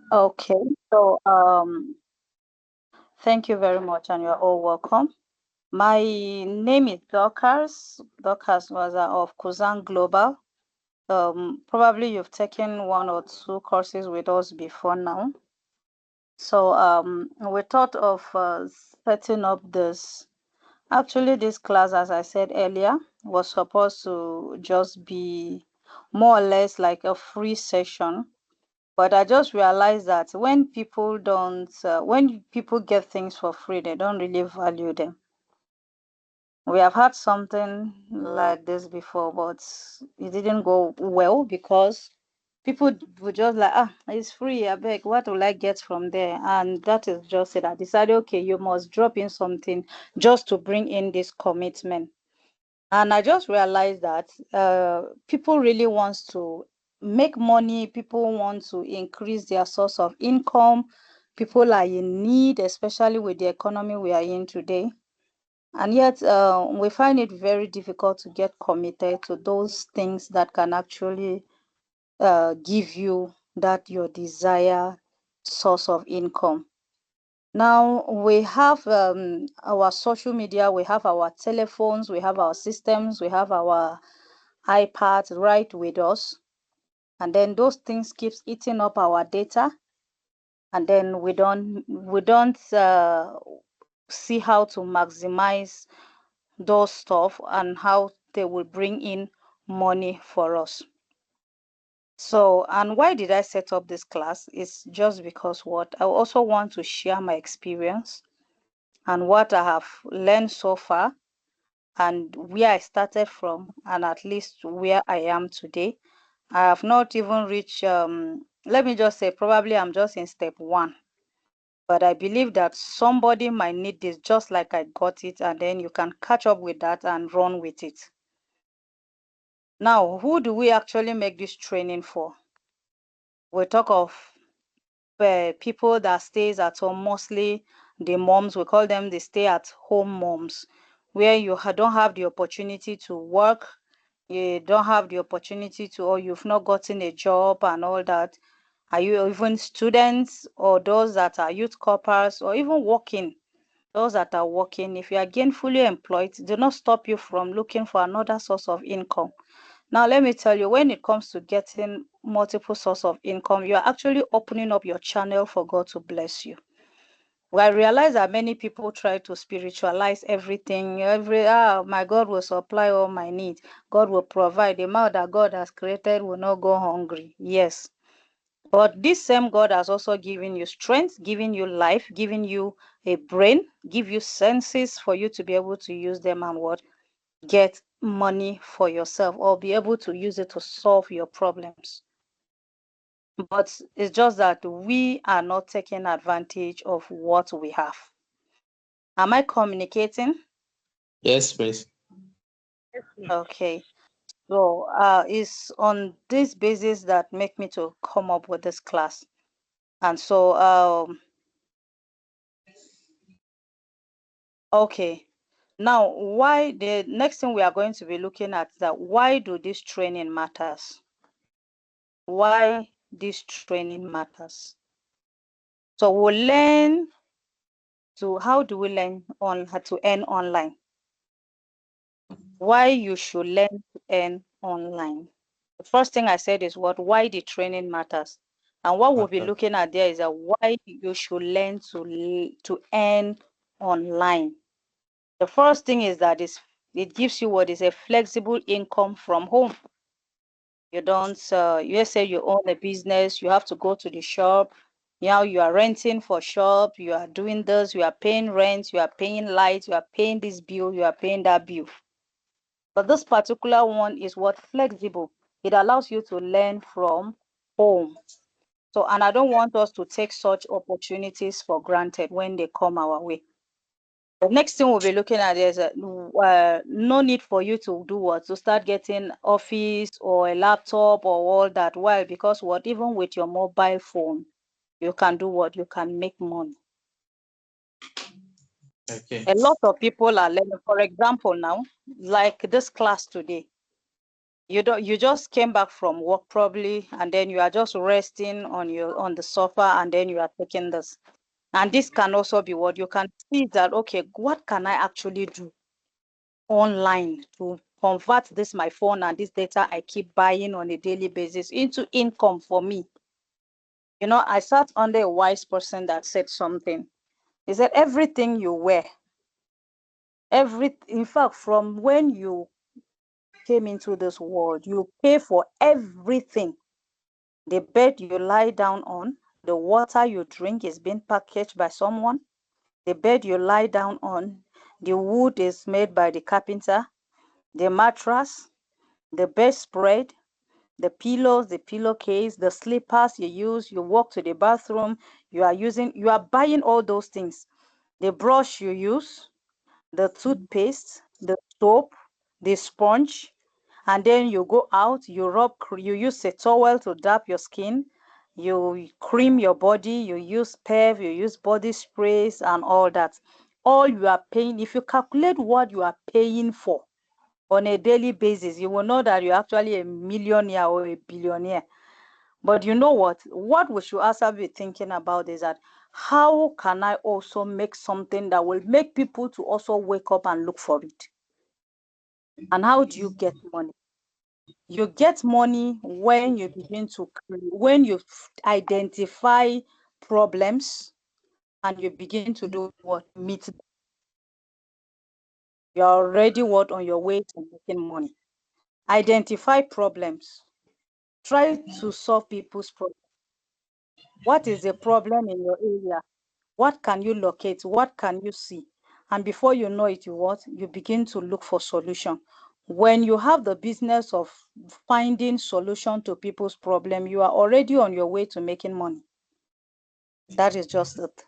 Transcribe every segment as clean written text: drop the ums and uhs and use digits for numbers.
Okay, so thank you very much, and you're all welcome. My name is Dorcas Waza of Kuzan Global. Probably you've taken one or two courses with us before now. So we thought of setting up this. Actually, this class, as I said earlier, was supposed to just be more or less like a free session. But I just realized that when people get things for free, they don't really value them. We have had something like this before, but it didn't go well because people would just like, it's free, I beg, what will I get from there? And that is just it. I decided, okay, you must drop in something just to bring in this commitment. And I just realized that people really wants to make money, people want to increase their source of income, people are in need, especially with the economy we are in today. And yet, we find it very difficult to get committed to those things that can actually give you that your desire source of income. Now we have our social media, we have our telephones, we have our systems, we have our iPads right with us, and then those things keeps eating up our data, and then we don't see how to maximize those stuff and how they will bring in money for us. So, and why did I set up this class? It's just because what I also want to share my experience and what I have learned so far and where I started from and at least where I am today. I have not even reached, let me just say, probably I'm just in step one. But I believe that somebody might need this just like I got it, and then you can catch up with that and run with it. Now, who do we actually make this training for? We talk of people that stays at home, mostly the moms. We call them the stay-at-home moms, where you don't have the opportunity to work, you don't have the opportunity to, or you've not gotten a job and all that. Are you even students or those that are youth corpers or even working? Those that are working, if you are gainfully employed, do not stop you from looking for another source of income. Now, let me tell you, when it comes to getting multiple source of income, you are actually opening up your channel for God to bless you. Well, I realize that many people try to spiritualize everything. My God will supply all my needs. God will provide. The mouth that God has created will not go hungry. Yes. But this same God has also given you strength, given you life, given you a brain, give you senses for you to be able to use them and what? Get money for yourself or be able to use it to solve your problems. But it's just that we are not taking advantage of what we have. Am I communicating? Yes, please. Okay. So it's on this basis that make me to come up with this class. And so okay. Now why the next thing we are going to be looking at is that why do this training matters? Why this training matters? So we'll learn to how do we learn on how to earn online? Why you should learn to earn online? The first thing I said is what why the training matters. And what we'll be Okay. looking at there is that why you should learn to earn online. The first thing is that it gives you what is a flexible income from home. You don't you say you own a business, you have to go to the shop. Now you are renting for shop, you are doing this, you are paying rent, you are paying light, you are paying this bill, you are paying that bill. But this particular one is what flexible. It allows you to learn from home. So, and I don't want us to take such opportunities for granted when they come our way. The next thing we'll be looking at is no need for you to do what? To start getting office or a laptop or all that. Why? Because what? Even with your mobile phone, you can do what? You can make money. Okay. A lot of people are learning. For example, now, like this class today, You just came back from work probably, and then you are just resting on the sofa, and then you are taking this. And this can also be what you can see that, okay, what can I actually do online to convert this my phone and this data I keep buying on a daily basis into income for me? I sat under a wise person that said something. He said, everything you wear, in fact, from when you came into this world, you pay for everything. The bed you lie down on, the water you drink is being packaged by someone. The bed you lie down on, the wood is made by the carpenter. The mattress, the bedspread, the pillows, the pillowcase, the slippers you use, you walk to the bathroom, you are buying all those things. The brush you use, the toothpaste, the soap, the sponge, and then you go out, you use a towel to dab your skin, you cream your body, you use perf, you use body sprays and all that. All you are paying, if you calculate what you are paying for on a daily basis, you will know that you're actually a millionaire or a billionaire. But you know what we should also be thinking about is that, how can I also make something that will make people to also wake up and look for it? And how do you get money? You get money when you when you identify problems and you begin to do what? Meet them. You're already on your way to making money. Identify problems. Try to solve people's problems. What is the problem in your area? What can you locate? What can you see? And before you know it, you begin to look for solution. When you have the business of finding solution to people's problem, you are already on your way to making money. That is just it.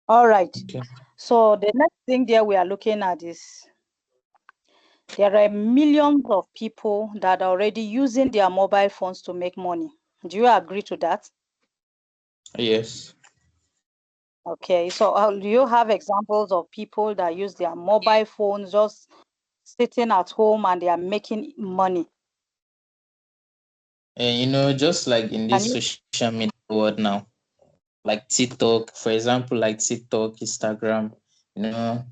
All right. Okay. So the next thing there we are looking at is, there are millions of people that are already using their mobile phones to make money. Do you agree to that? Yes. Okay, so do you have examples of people that use their mobile phones just sitting at home and they are making money? And just like in Can this you? social media world now, like TikTok, for example, like TikTok, Instagram, you know,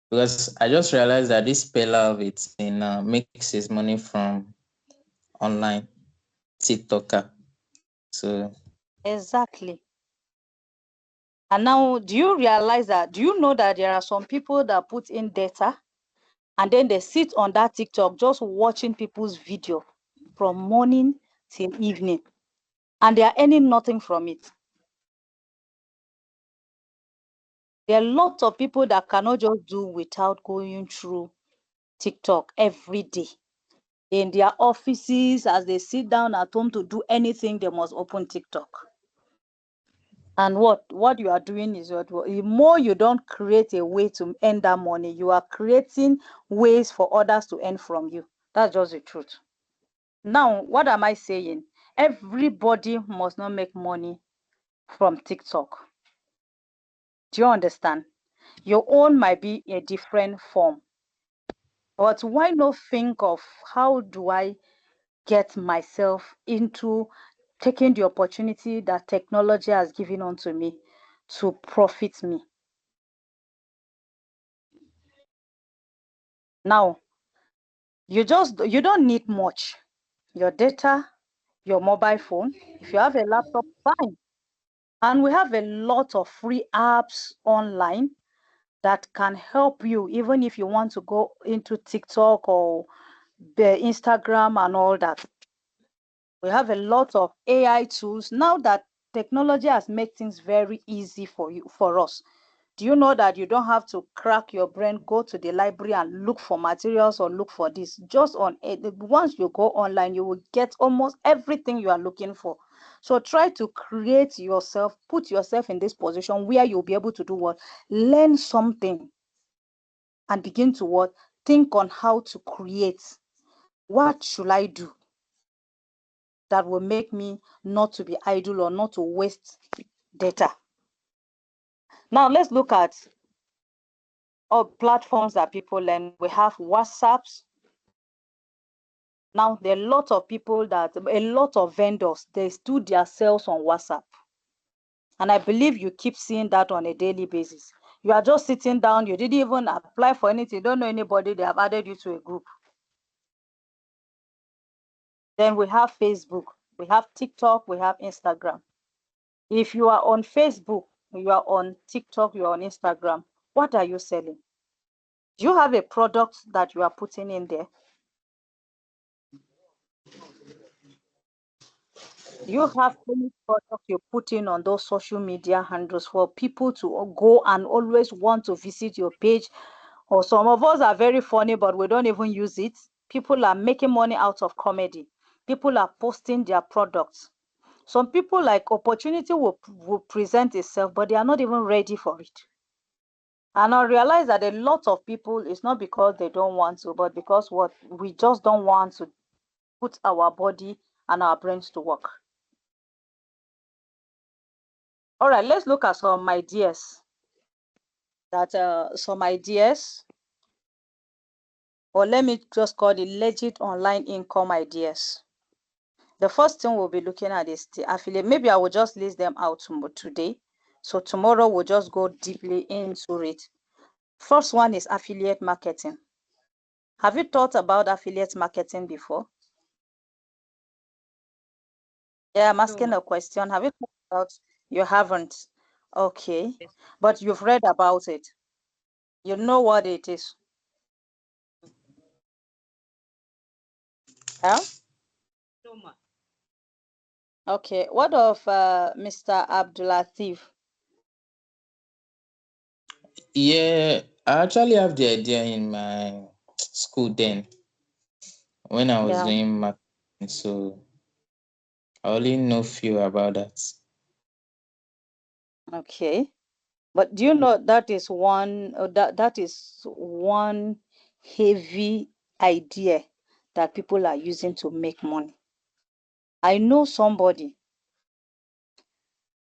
because I just realized that this pillar of it makes his money from online TikToker. So Exactly. And now, do you realize that? Do you know that there are some people that put in data and then they sit on that TikTok just watching people's video from morning till evening, and they are earning nothing from it? There are lots of people that cannot just do without going through TikTok every day. In their offices, as they sit down at home to do anything, they must open TikTok. And what you are doing is, the more you don't create a way to earn that money, you are creating ways for others to earn from you. That's just the truth. Now, what am I saying? Everybody must not make money from TikTok. Do you understand? Your own might be a different form. But why not think of, how do I get myself into taking the opportunity that technology has given unto me to profit me? Now, you don't need much. Your data, your mobile phone. If you have a laptop, fine. And we have a lot of free apps online that can help you, even if you want to go into TikTok or the Instagram and all that. We have a lot of AI tools now that technology has made things very easy for us. Do you know that you don't have to crack your brain, go to the library and look for materials or look for this? Just on it, once you go online, you will get almost everything you are looking for. So try to create yourself, put yourself in this position where you'll be able to do what? Learn something and begin to what? Think on how to create. What should I do that will make me not to be idle or not to waste data? Now let's look at all platforms that people learn. We have WhatsApps, Now, there are a lot of people a lot of vendors, they do their sales on WhatsApp. And I believe you keep seeing that on a daily basis. You are just sitting down, you didn't even apply for anything, you don't know anybody, they have added you to a group. Then we have Facebook, we have TikTok, we have Instagram. If you are on Facebook, you are on TikTok, you are on Instagram, what are you selling? Do you have a product that you are putting in there? You have any product you put in on those social media handles for people to go and always want to visit your page? Or some of us are very funny, but we don't even use it. People are making money out of comedy. People are posting their products. Some people, like, opportunity will present itself, but they are not even ready for it. And I realize that a lot of people, it's not because they don't want to, but because what we just don't want to put our body and our brains to work. All right, let's look at some ideas or let me just call it legit online income ideas. The first thing we'll be looking at is the affiliate. Maybe I will just list them out today. So tomorrow we'll just go deeply into it. First one is affiliate marketing. Have you thought about affiliate marketing before? Yeah, I'm asking a question. Have you thought about? You haven't. Okay. But you've read about it. You know what it is. Yeah? Okay. What of Mr. Abdulatif? Yeah, I actually have the idea in my school then when I was Yeah. doing marketing, so I only know few about that. Okay. But do you know that is one heavy idea that people are using to make money. I know somebody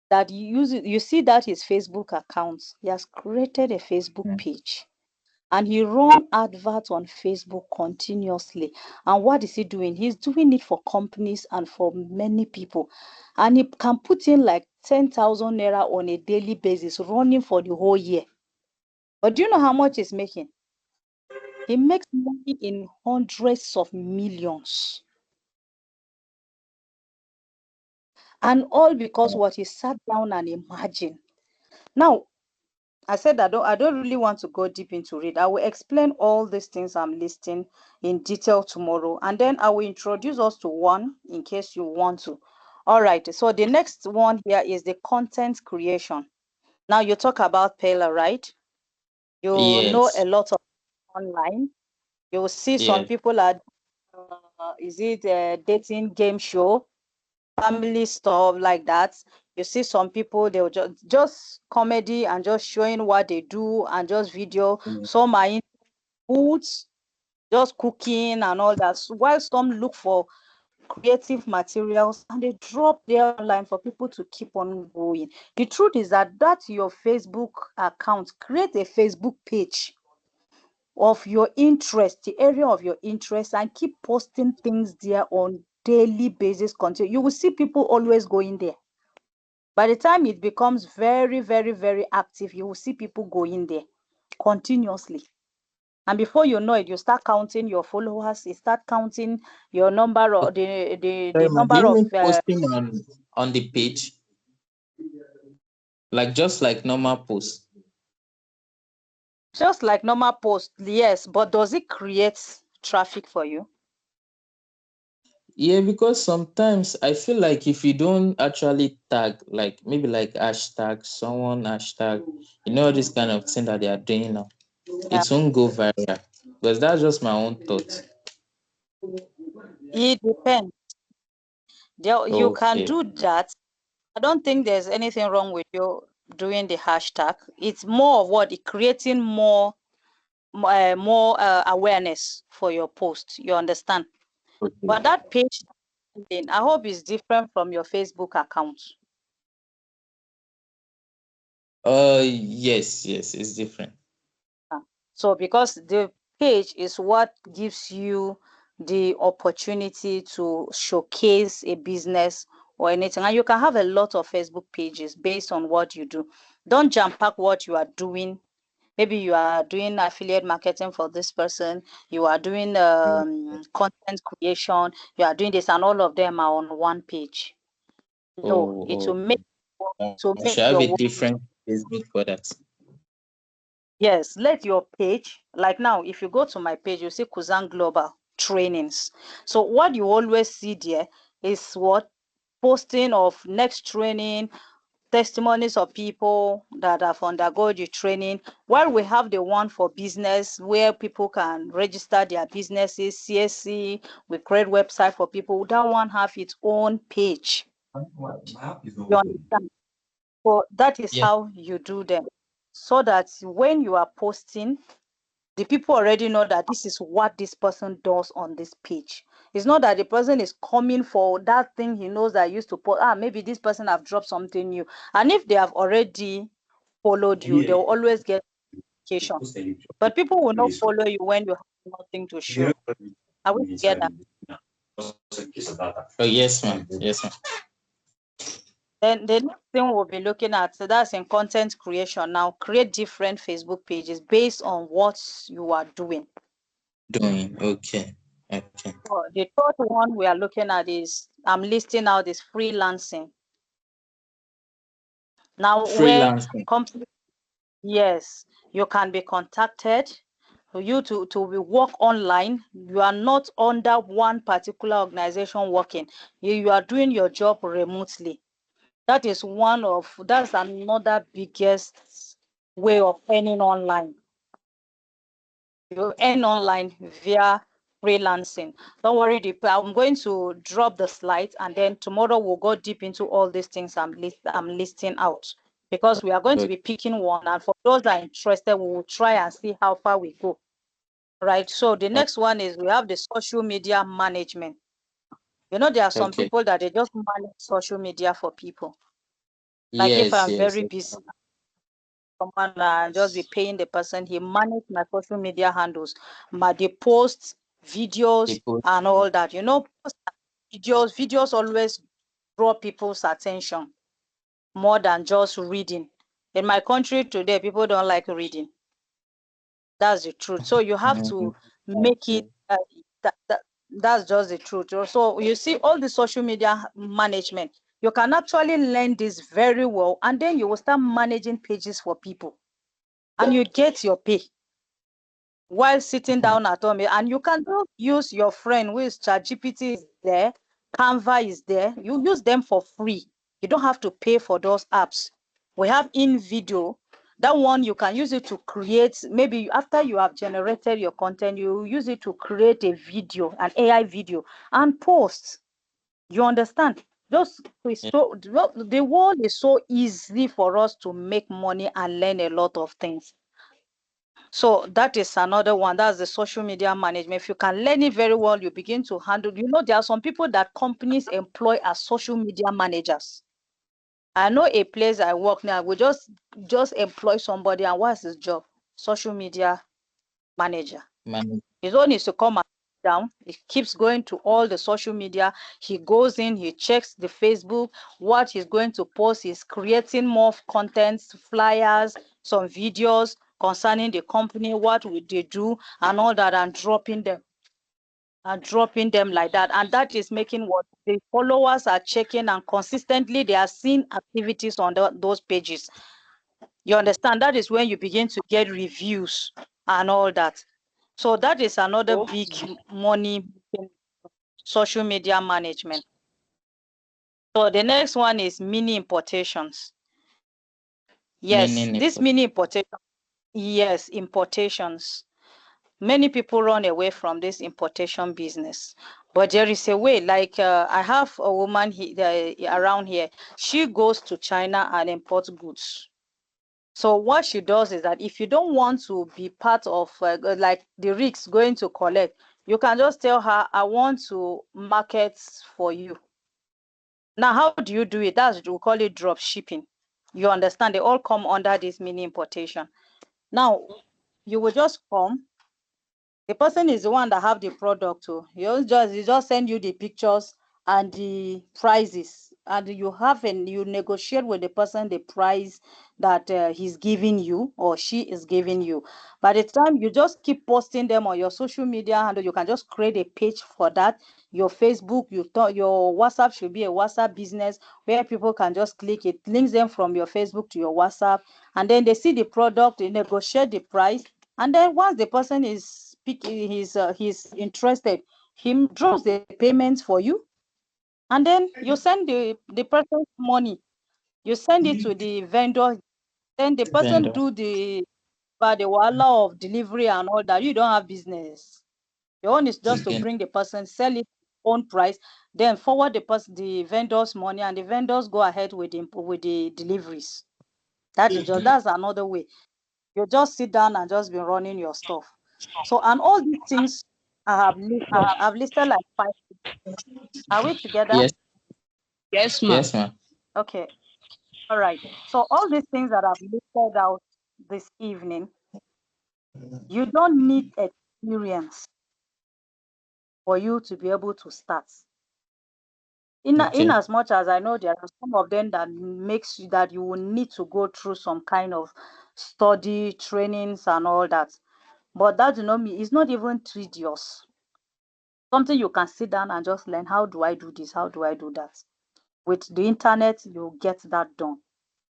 that you see that his Facebook account. He has created a Facebook Mm. page and he run adverts on Facebook continuously. And what is he doing? He's doing it for companies and for many people. And he can put in like 10,000 naira on a daily basis, running for the whole year. But do you know how much he's making? He makes money in hundreds of millions. And all because what he sat down and imagined. Now, I said I don't really want to go deep into it. I will explain all these things I'm listing in detail tomorrow. And then I will introduce us to one in case you want to. All right. So the next one here is the content creation. Now you talk about Payla, right? You know a Yes, lot of online. You will see some yes. people are is it a dating game show, family stuff like that. You see some people, they'll just comedy and just showing what they do and just video. Mm. Some are in foods, just cooking and all that. So while some look for creative materials and they drop their online for people to keep on going. The truth is that that's your Facebook account. Create a Facebook page of your interest, the area of your interest, and keep posting things there on daily basis. Continue. You will see people always going there. By the time it becomes very, very, very active, you will see people going there continuously. And before you know it, you start counting your followers, you start counting your number or the Sorry, ma, do number you of mean posting on the page, like just like normal post? just like normal post, yes, but does it create traffic for you? Yeah, because sometimes I feel like if you don't actually tag, like maybe like hashtag someone, hashtag, this kind of thing that they are doing now, Yeah. it won't go viral. Because that's just my own thought. It depends. You can Okay. do that. I don't think there's anything wrong with you doing the hashtag. It's more of what creating more awareness for your post. You understand? But Okay. that page, I hope is different from your Facebook account. Yes, yes, it's different. So because the page is what gives you the opportunity to showcase a business or anything. And you can have a lot of Facebook pages based on what you do. Don't jam pack what you are doing. Maybe you are doing affiliate marketing for this person, you are doing content creation, you are doing this, and all of them are on one page. No, it will make Should have your a work. different Facebook for that. Yes, let your page, like now, if you go to my page, you see Kuzan Global Trainings. So what you always see there is what posting of next training, testimonies of people that have undergone the training. While we have the one for business where people can register their businesses, CSC, we create website for people. That one have its own page. You understand? So that is how you do them. So that when you are posting, the people already know that this is what this person does on this page. It's not that the person is coming for that thing he knows that used to post. Maybe this person have dropped something new. And if they have already followed you, they'll always get notification. But people will not follow you when you have nothing to show. Are we together? Oh, yes, ma'am. Yes, ma'am. Then the next thing we'll be looking at, so that's in content creation. Now create different Facebook pages based on what you are doing. Okay. So the third one we are looking at is, I'm listing out this freelancing. Now Freelancing. where yes, you can be contacted for you to work online. You are not under one particular organization working. You are doing your job remotely. That's another biggest way of earning online. You earn online via freelancing. Don't worry, I'm going to drop the slides, and then tomorrow we'll go deep into all these things I'm listing out, because we are going to be picking one, and for those that are interested, we will try and see how far we go. Right. So the next one is, we have the social media management. There are some people that they just manage social media for people. Like if I'm very busy, someone just be paying the person, he manage my social media handles, they post videos and all that. Videos always draw people's attention more than just reading. In my country today, people don't like reading. That's the truth. So you have to make it that's just the truth. So you see, all the social media management, you can actually learn this very well, and then you will start managing pages for people, and you get your pay while sitting down at home. And you can use your friend who is ChatGPT is there, Canva is there. You use them for free. You don't have to pay for those apps. We have InVideo. That one you can use it to create, maybe after you have generated your content, you use it to create a video, an AI video, and post. You understand? The world is so easy for us to make money and learn a lot of things. So that is another one. That's the social media management. If you can learn it very well, you begin to handle. There are some people that companies employ as social media managers. I know a place I work now, we just employ somebody, and what's his job? Social media manager. His own is to come and sit down. He keeps going to all the social media. He goes in, he checks the Facebook, what he's going to post. He's creating more content, flyers, some videos concerning the company, what would they do, and all that, and dropping them. Like that. And that is making what the followers are checking, and consistently they are seeing activities on those pages. You understand? That is when you begin to get reviews and all that. So that is another big money in social media management. So the next one is mini importations. Yes, this mini importation. Yes, importations. Many people run away from this importation business, but there is a way. Like I have a woman around here. She goes to China and imports goods. So what she does is that if you don't want to be part of like the risks going to collect, you can just tell her, I want to market for you. Now, how do you do it? We call it drop shipping. You understand? They all come under this mini importation. Now, you will just come, The person is the one that have the product too. You just send you the pictures and the prices, and you negotiate with the person the price that he's giving you or she is giving you. By the time you just keep posting them on your social media handle, you can just create a page for that. Your Facebook, your WhatsApp should be a WhatsApp business where people can just click it, links them from your Facebook to your WhatsApp, and then they see the product, they negotiate the price, and then once the person is speaking, he's interested, he drops the payments for you, and then you send the person's money. You send it to the vendor. Then the person Vendor. do the wala of delivery and all that. You don't have business. Your own is just to Again. bring the person, sell it own price, then forward the vendor's money, and the vendors go ahead with the deliveries. That's another way. You just sit down and just be running your stuff. So, and all these things I have listed. I've listed like five. Are we together? Yes, Yes, ma. yes, ma'am. Okay. All right. So all these things that I've listed out this evening, you don't need experience for you to be able to start. In Okay. as much as I know there are some of them that makes you that you will need to go through some kind of study, trainings and all that. But that do not mean it's not even tedious. Something you can sit down and just learn. How do I do this? How do I do that? With the internet, you get that done.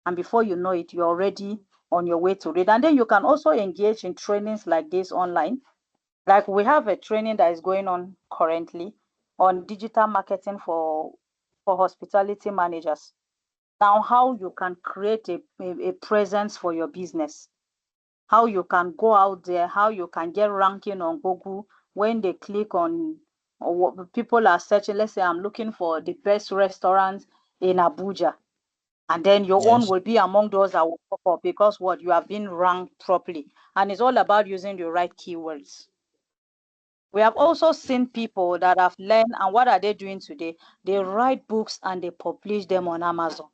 And before you know it, you're already on your way to it. And then you can also engage in trainings like this online. Like we have a training that is going on currently on digital marketing for hospitality managers. Now, how you can create a presence for your business, how you can go out there, how you can get ranking on Google when they click on, or what people are searching. Let's say I'm looking for the best restaurant in Abuja, and then your own Yes. will be among those that will pop up because what you have been ranked properly, and it's all about using the right keywords. We have also seen people that have learned, and what are they doing today? They write books and they publish them on Amazon.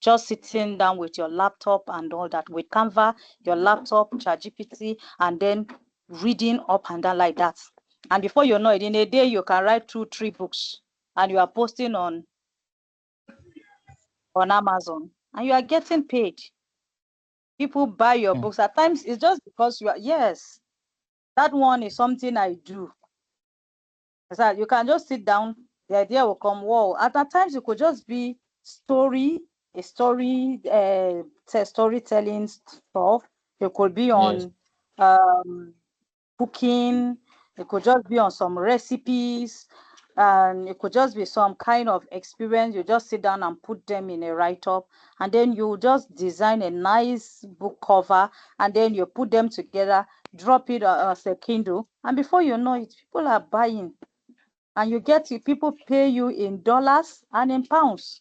Just sitting down with your laptop and all that, with Canva, your laptop, ChatGPT, and then reading up and down like that. And before you know it, in a day, you can write 2, 3 books, and you are posting on Amazon, and you are getting paid. People buy your Hmm. books. At times, it's just because you are, yes, that one is something I do. So you can just sit down, the idea will come. Whoa, at times it could just be a story, storytelling stuff. It could be Yes. on cooking, it could just be on some recipes, and it could just be some kind of experience. You just sit down and put them in a write-up, and then you just design a nice book cover, and then you put them together, drop it as a Kindle, and before you know it, people are buying. And people pay you in dollars and in pounds.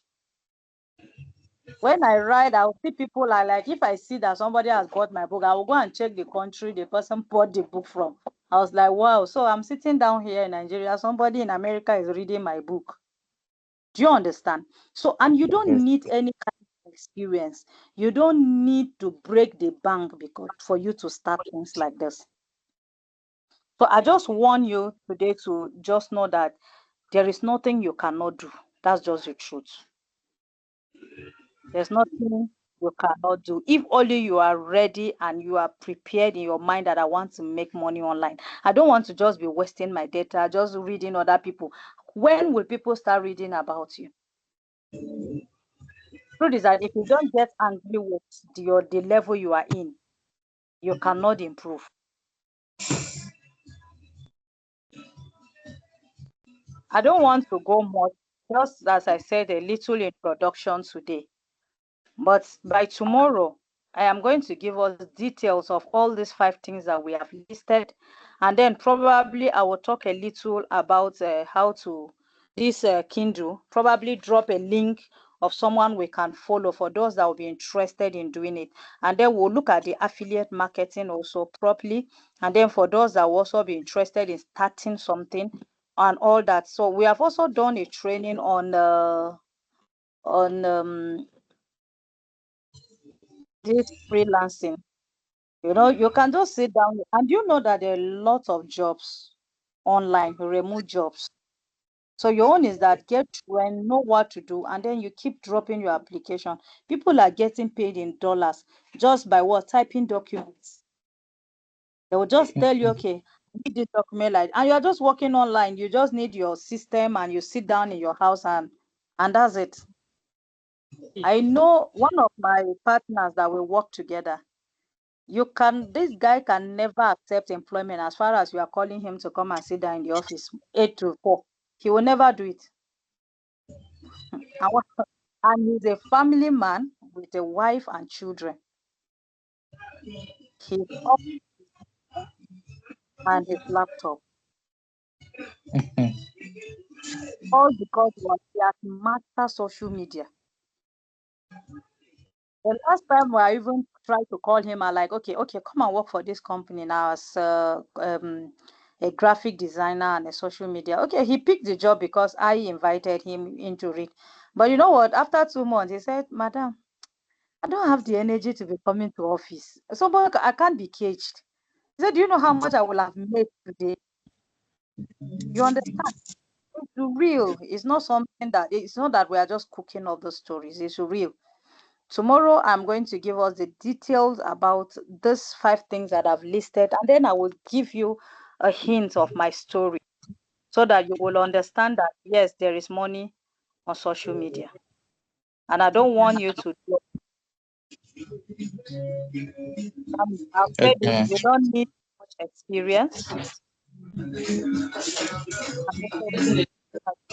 When I write, I'll see people are like, if I see that somebody has bought my book, I will go and check the country the person bought the book from. I was like, wow. So I'm sitting down here in Nigeria, somebody in America is reading my book. Do you understand? So, and you don't Yes. need any kind of experience. You don't need to break the bank because for you to start things like this. So I just want you today to just know that there is nothing you cannot do. That's just the truth. There's nothing you cannot do. If only you are ready and you are prepared in your mind that I want to make money online. I don't want to just be wasting my data, just reading other people. When will people start reading about you? Truth is that if you don't get angry with the level you are in, you cannot improve. I don't want to go much, just as I said, a little introduction today. But by tomorrow, I am going to give us details of all these 5 things that we have listed. And then probably I will talk a little about how to this Kindle, probably drop a link of someone we can follow for those that will be interested in doing it. And then we'll look at the affiliate marketing also properly. And then for those that will also be interested in starting something and all that. So we have also done a training on this freelancing. You can just sit down, and you know that there are lots of jobs online, remote jobs. So your own is that get through and know what to do, and then you keep dropping your application. People are getting paid in dollars just by what? Typing documents. They will just tell you, okay, I need this document, like, and you're just working online. You just need your system, and you sit down in your house, and that's it. I know one of my partners that we work together. This guy can never accept employment as far as you are calling him to come and sit down in the office 8 to 4. He will never do it. And and he's a family man with a wife and children. He's up and his laptop. All because he has mastered social media. The last time I even tried to call him, I like, okay, come and work for this company now as a graphic designer and a social media. Okay, he picked the job because I invited him into it. But you know what? After 2 months, he said, Madam, I don't have the energy to be coming to office. So, but I can't be caged. He said, do you know how much I will have made today? You understand? It's real. It's not that we are just cooking up the stories. It's real. Tomorrow, I'm going to give us the details about these 5 things that I've listed, and then I will give you a hint of my story so that you will understand that, yes, there is money on social media. And I don't want you to do. I've said it, Okay. you don't need much experience. And also, you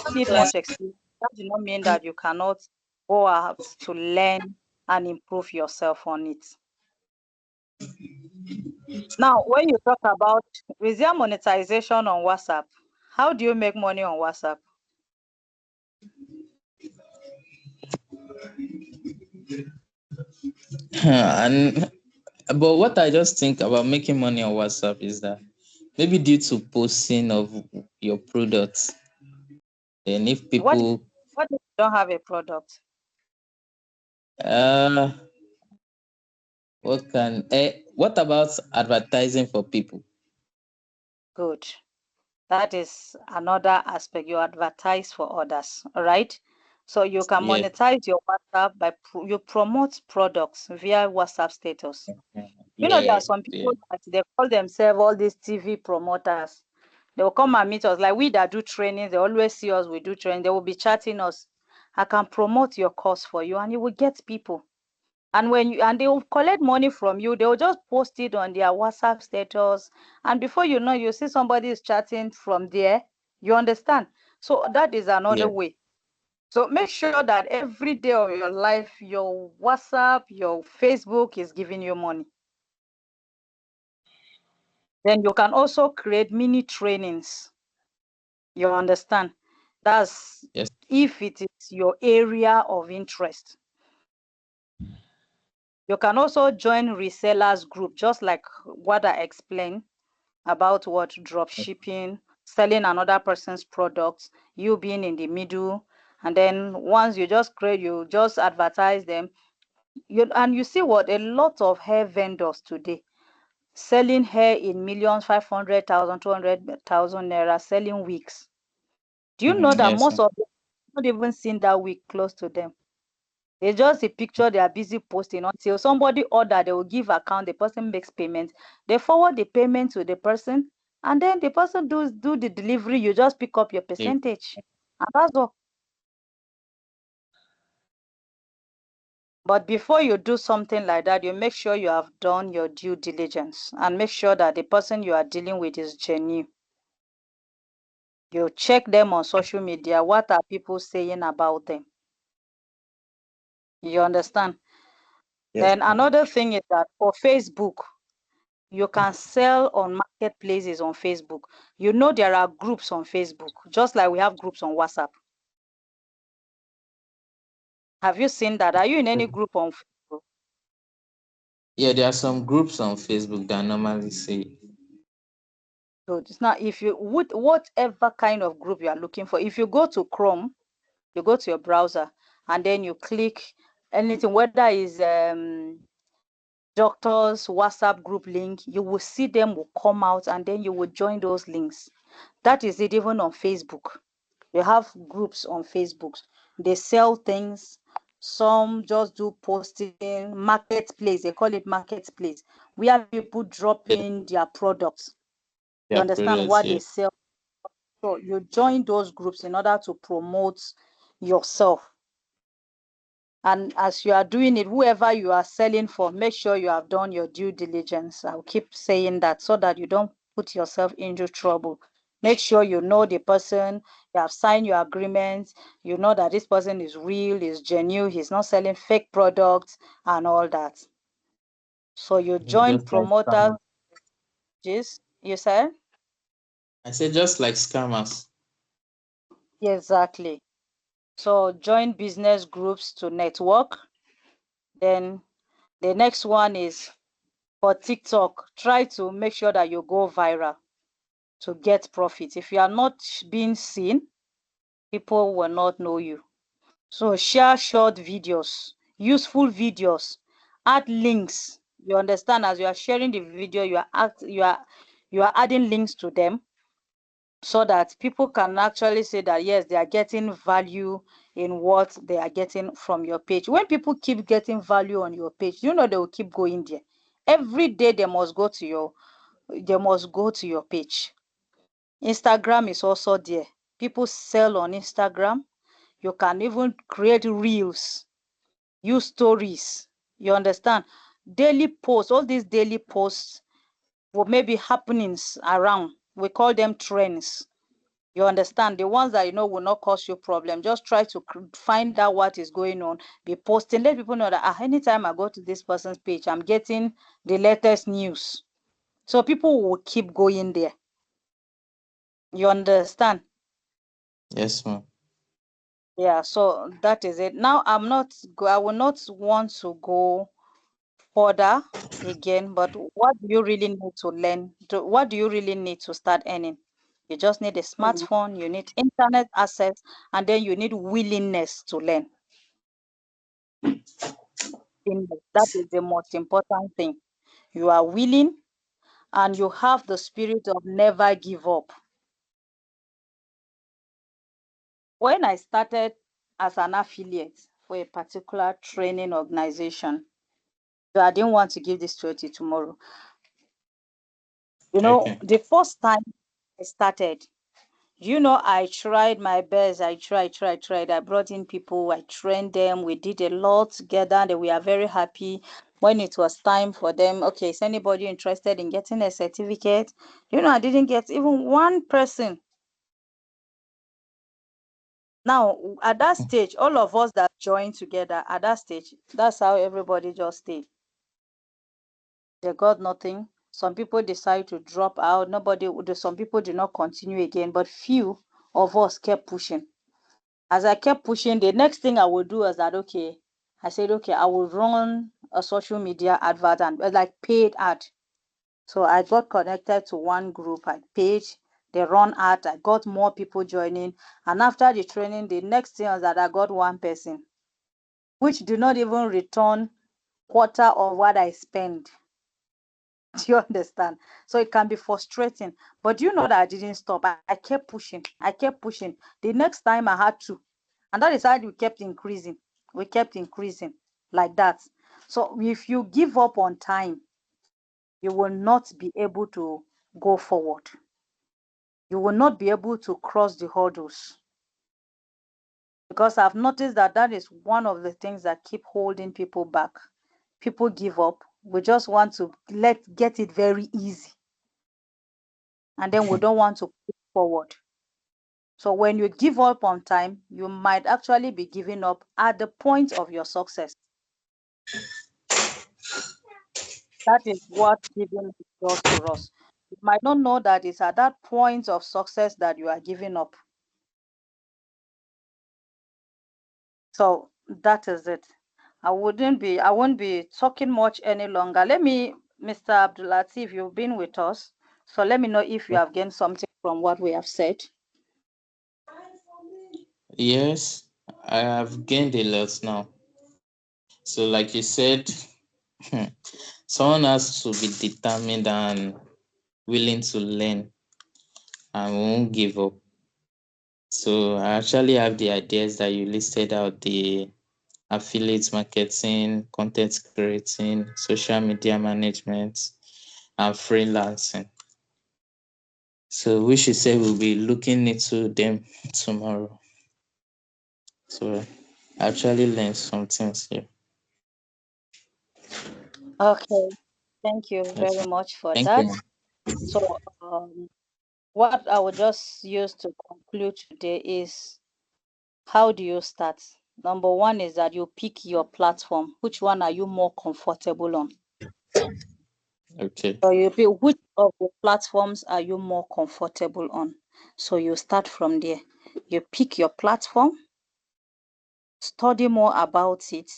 don't need much experience. That does not mean that you cannot go out to learn and improve yourself on it. Now, when you talk about, is there monetization on WhatsApp? How do you make money on WhatsApp? And but what I just think about making money on WhatsApp is that maybe due to posting of your products, and if What if, people what if you don't have a product? uh what about advertising for people? Good. That is another aspect. You advertise for others, all right? So you can Yeah. monetize your WhatsApp by you promote products via WhatsApp status. There Yeah. are some Yeah. people that they call themselves all these TV promoters. They will come and meet us. Like we that do training, they always see us, we do training. They will be chatting us. I can promote your course for you, and you will get people. And they will collect money from you. They will just post it on their WhatsApp status. And before you know, you see somebody is chatting from there. You understand? So that is another Yeah. way. So make sure that every day of your life, your WhatsApp, your Facebook is giving you money. Then you can also create mini trainings. You understand? That's Yes. if it is your area of interest. You can also join resellers group, just like what I explained about what drop shipping, selling another person's products, you being in the middle. And then once you just advertise them. And you see what a lot of hair vendors today selling hair in millions, 500,000, 200,000 naira, selling wigs. Do you know that Yes. most of them not even seen that wig close to them? It's just a picture they are busy posting until somebody order, they will give account, the person makes payment, they forward the payment to the person, and then the person do the delivery, you just pick up your Yeah. percentage. And that's all. But before you do something like that, you make sure you have done your due diligence and make sure that the person you are dealing with is genuine. You check them on social media. What are people saying about them? You understand? Yes. Then another thing is that for Facebook, you can sell on marketplaces on Facebook. There are groups on Facebook, just like we have groups on WhatsApp. Have you seen that? Are you in any group on Facebook? Yeah, there are some groups on Facebook that normally say, So it's not if you would whatever kind of group you are looking for. If you go to Chrome, you go to your browser and then you click anything, whether is doctors' WhatsApp group link, you will see them will come out and then you will join those links. That is it even on Facebook. You have groups on Facebook. They sell things. Some just do posting, marketplace. They call it marketplace, where people drop Yeah, in their products. You their understand products. what Yeah. they sell. So you join those groups in order to promote yourself. And as you are doing it, whoever you are selling for, make sure you have done your due diligence. I'll keep saying that so that you don't put yourself into trouble. Make sure you know the person, you have signed your agreement, you know that this person is real, is genuine, he's not selling fake products and all that. So you join Just like promoters, scammers. you said? I said just like scammers. Exactly. So join business groups to network. Then the next one is for TikTok, try to make sure that you go viral to get profit. If you are not being seen, people will not know you. So share short videos, useful videos, add links. You understand, as you are sharing the video, you are adding links to them so that people can actually say that yes, they are getting value in what they are getting from your page. When people keep getting value on your page, you know they will keep going there. Every day they must go to your page. Instagram is also there. People sell on Instagram. You can even create reels, use stories. You understand? Daily posts, all these daily posts will maybe happenings around. We call them trends. You understand? The ones that you know will not cause you problem. Just try to find out what is going on. Be posting. Let people know that anytime I go to this person's page, I'm getting the latest news. So people will keep going there. You understand? Yes, ma'am. Yeah, so that is it. Now I will not want to go further again, but what do you really need to learn? What do you really need to start earning? You just need a smartphone, you need internet access, and then you need willingness to learn. That is the most important thing. You are willing and you have the spirit of never give up. When I started as an affiliate for a particular training organization, so I didn't want to give this to you tomorrow. Okay. The first time I started, I tried my best. I tried. I brought in people, I trained them. We did a lot together, and we are very happy. When it was time for them, okay, is anybody interested in getting a certificate? I didn't get even one person. Now, at that stage, all of us that joined together at that stage, that's how everybody just stayed. They got nothing. Some people decide to drop out. Some people did not continue again, but few of us kept pushing. As I kept pushing, the next thing I would do is that, okay, I said, okay, I will run a social media advert and like paid ad. So I got connected to one group, I page, they run ad, I got more people joining. And after the training, the next thing was that I got one person, which did not even return quarter of what I spend. Do you understand? So it can be frustrating. But you know that I didn't stop. I kept pushing. I kept pushing. The next time I had to. And that is how we kept increasing. We kept increasing like that. So if you give up on time, you will not be able to go forward. You will not be able to cross the hurdles. Because I've noticed that that is one of the things that keep holding people back. People give up. We just want to get it very easy. And then we don't want to push forward. So when you give up on time, you might actually be giving up at the point of your success. That is what giving up does to us. You might not know that it's at that point of success that you are giving up. So that is it. I won't be talking much any longer. Mr. Abdulatif, you've been with us. So let me know if you have gained something from what we have said. Yes, I have gained a lot now. So, like you said, Someone has to be determined and willing to learn and won't give up. So I actually have the ideas that you listed out, the affiliate marketing, content creating, social media management, and freelancing. So we should say we'll be looking into them tomorrow. So I actually learned some things here. Okay, thank you Yes, very much for thank that. you. So, what I will just use to conclude today is, how do you start? Number one is that you pick your platform. Which one are you more comfortable on? Okay. So you pick which of the platforms are you more comfortable on. So you start from there. You pick your platform, study more about it,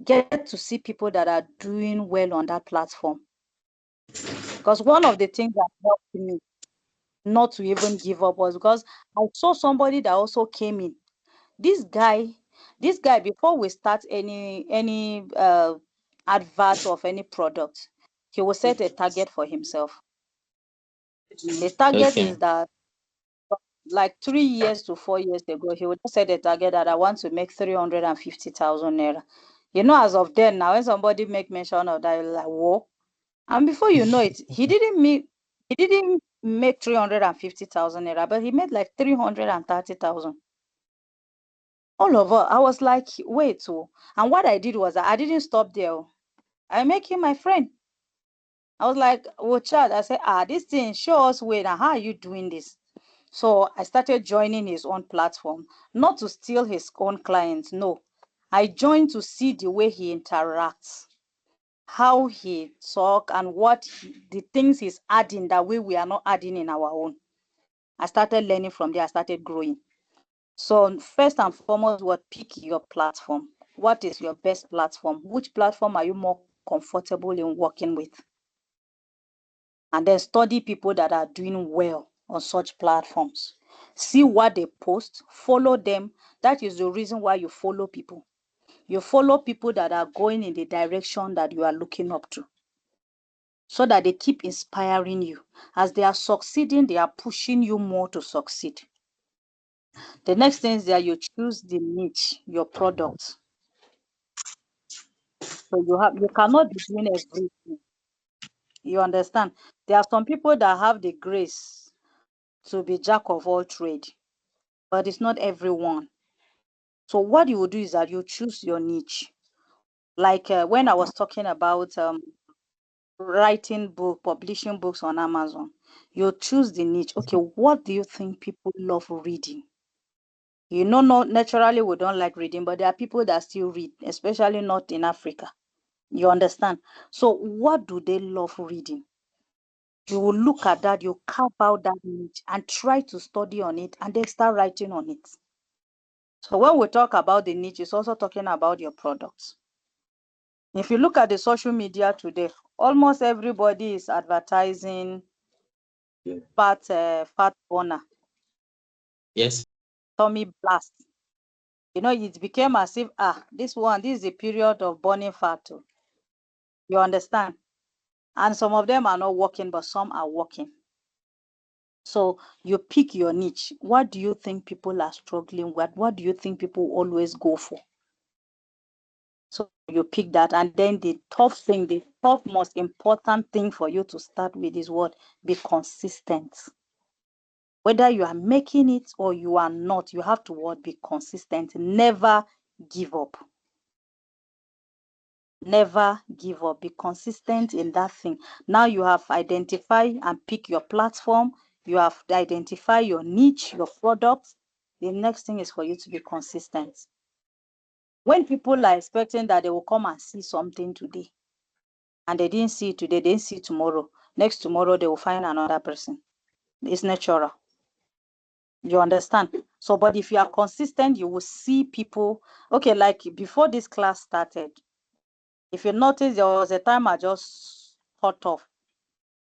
get to see people that are doing well on that platform. Because one of the things that helped me not to even give up was because I saw somebody that also came in. This guy, before we start any advert of any product, he will set a target for himself. His target Okay. is that, like 3 years to 4 years ago, he would just set a target that I want to make 350,000 naira. As of then, now when somebody make mention of that, you're like, whoa. And before you know it, he didn't make 350,000 naira, but he made like 330,000. All of us, I was like, wait, oh. And what I did was I didn't stop there. I make him my friend. I was like, oh, child, I said, this thing, show us way. Now, how are you doing this? So I started joining his own platform, not to steal his own clients. No, I joined to see the way he interacts, how he talk, and the things he's adding that we are not adding in our own. I started learning from there. I started growing. So first and foremost, pick your platform. What is your best platform? Which platform are you more comfortable in working with? And then study people that are doing well on such platforms. See what they post, follow them. That is the reason why you follow people. You follow people that are going in the direction that you are looking up to, so that they keep inspiring you. As they are succeeding, they are pushing you more to succeed. The next thing is that you choose the niche, your product. So you cannot be doing everything. You understand? There are some people that have the grace to be jack of all trade, but it's not everyone. So what you will do is that you choose your niche. Like when I was talking about writing book, publishing books on Amazon, you choose the niche. Okay, what do you think people love reading? No, naturally we don't like reading, but there are people that still read, especially not in Africa. You understand? So what do they love reading? You will look at that, you carve out that niche and try to study on it and then start writing on it. So when we talk about the niche, it's also talking about your products. If you look at the social media today, almost everybody is advertising fat burner, Yes. tummy blast. It became as if this is a period of burning fat too. You understand? And some of them are not working, but some are working. So you pick your niche. What do you think people are struggling with? What do you think people always go for? So you pick that, and then the top most important thing for you to start with is what? Be consistent. Whether you are making it or you are not, you have to what? Be consistent. Never give up. Never give up. Be consistent in that thing. Now you have identified and pick your platform. You have identified your niche, your product. The next thing is for you to be consistent. When people are expecting that they will come and see something today, and they didn't see it today, they didn't see it tomorrow. Next tomorrow, they will find another person. It's natural. You understand? So, but if you are consistent, you will see people. Okay, like before this class started, if you notice, there was a time I just thought of.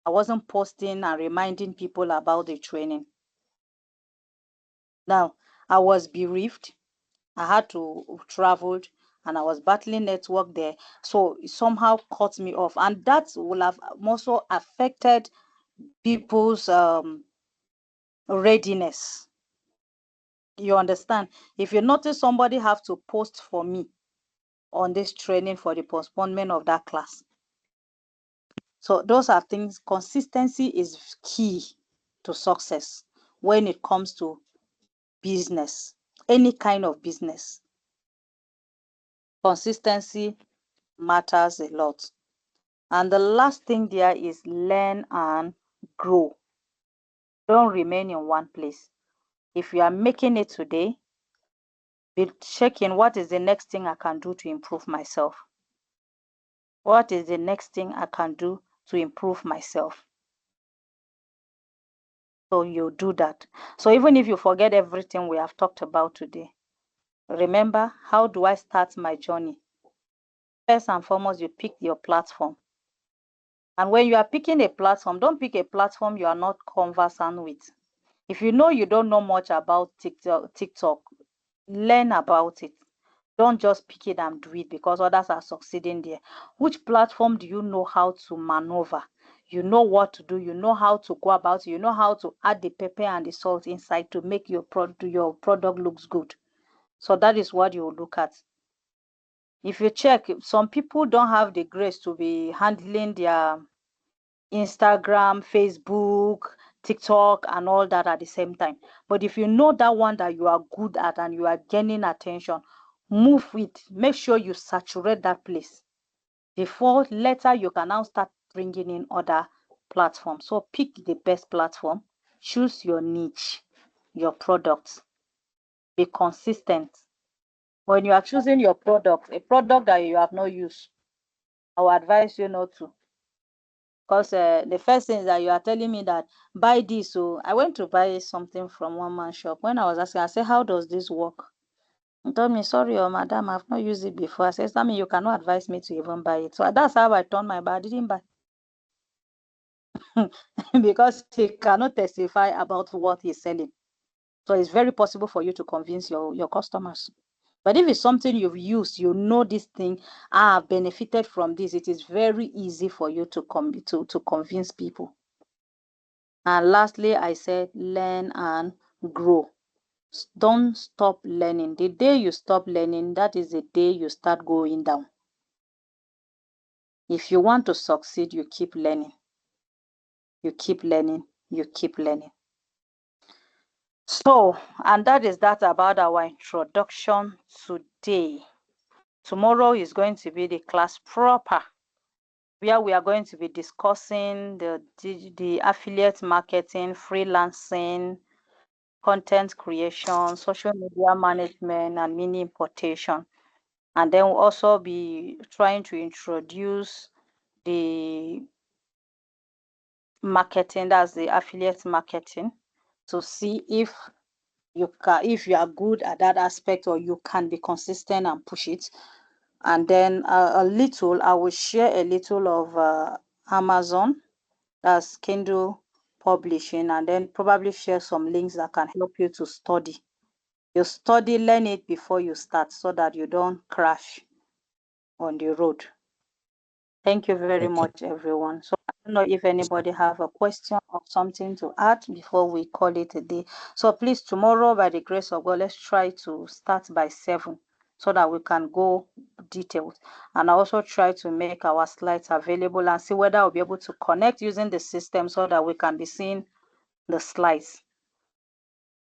I wasn't posting and reminding people about the training. Now, I was bereaved. I had to travel. and I was battling network there. So it somehow cut me off. And that will have also affected people's readiness. You understand? If you notice somebody have to post for me on this training for the postponement of that class. So those are things. Consistency is key to success when it comes to business, any kind of business. Consistency matters a lot. And the last thing there is learn and grow. Don't remain in one place. If you are making it today, be checking what is the next thing I can do to improve myself. What is the next thing I can do to improve myself? So you do that. So even if you forget everything we have talked about today, remember, how do I start my journey? First and foremost, you pick your platform. And when you are picking a platform, don't pick a platform you are not conversant with. If you know you don't know much about TikTok, learn about it. Don't just pick it and do it because others are succeeding there. Which platform do you know how to maneuver? You know what to do. You know how to go about it. You know how to add the pepper and the salt inside to make your product looks good. So that is what you will look at. If you check, some people don't have the grace to be handling their Instagram, Facebook, TikTok, and all that at the same time. But if you know that one that you are good at and you are gaining attention, move it. Make sure you saturate that place. Before later, you can now start bringing in other platforms. So pick the best platform, choose your niche, your products, be consistent. When you are choosing your product, a product that you have not used, I will advise you not to. Because the first thing is that you are telling me that buy this. So I went to buy something from one man shop. When I was asking, I said, how does this work? He told me, sorry, oh, madam, I've not used it before. I said, I mean, you cannot advise me to even buy it. So that's how I turned my back. I didn't buy because he cannot testify about what he's selling. So it's very possible for you to convince your customers. But if it's something you've used, you know this thing, I have benefited from this, it is very easy for you to convince people. And lastly, I said learn and grow. Don't stop learning. The day you stop learning, that is the day you start going down. If you want to succeed, you keep learning. You keep learning. You keep learning. So, and that is that about our introduction today. Tomorrow is going to be the class proper, where we are going to be discussing the affiliate marketing, freelancing, content creation, social media management, and mini importation. And then we'll also be trying to introduce the marketing, that's the affiliate marketing, to see if you are good at that aspect or you can be consistent and push it. And then I will share a little of Amazon, that's Kindle publishing, and then probably share some links that can help you to study. You study, learn it before you start so that you don't crash on the road. Thank you very Okay. much, everyone. So I don't know if anybody have a question or something to add before we call it a day. So please, tomorrow, by the grace of God, let's try to start by 7 so that we can go detailed. And I also try to make our slides available and see whether I'll be able to connect using the system so that we can be seeing the slides.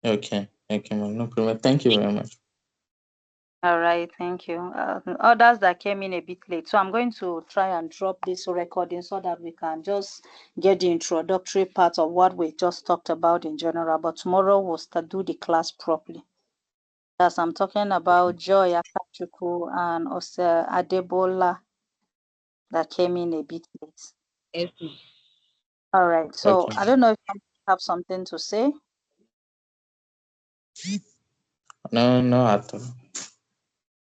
Okay. Okay, ma'am. No problem. Thank you very much. All right, thank you. Others that came in a bit late. So I'm going to try and drop this recording so that we can just get the introductory part of what we just talked about in general. But tomorrow we'll start do the class properly. As I'm talking about Joy Akachuku and also Adebola that came in a bit late. Yes. All right. So Okay. I don't know if you have something to say. No, at all.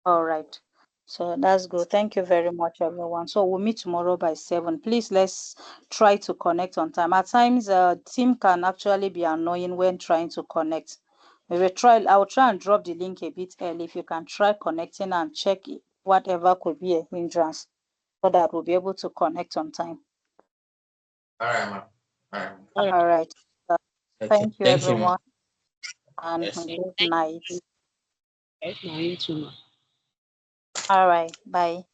All right. So that's good. Thank you very much, everyone. So we'll meet tomorrow by 7. Please, let's try to connect on time. At times, team can actually be annoying when trying to connect. I'll try and drop the link a bit early. If you can try connecting and check whatever could be a hindrance so that we'll be able to connect on time. All right, ma'am. All right. Okay. Thank you, Thank you, everyone, ma'am. and Yes. good night. Yes, now you too, ma. All right. Bye.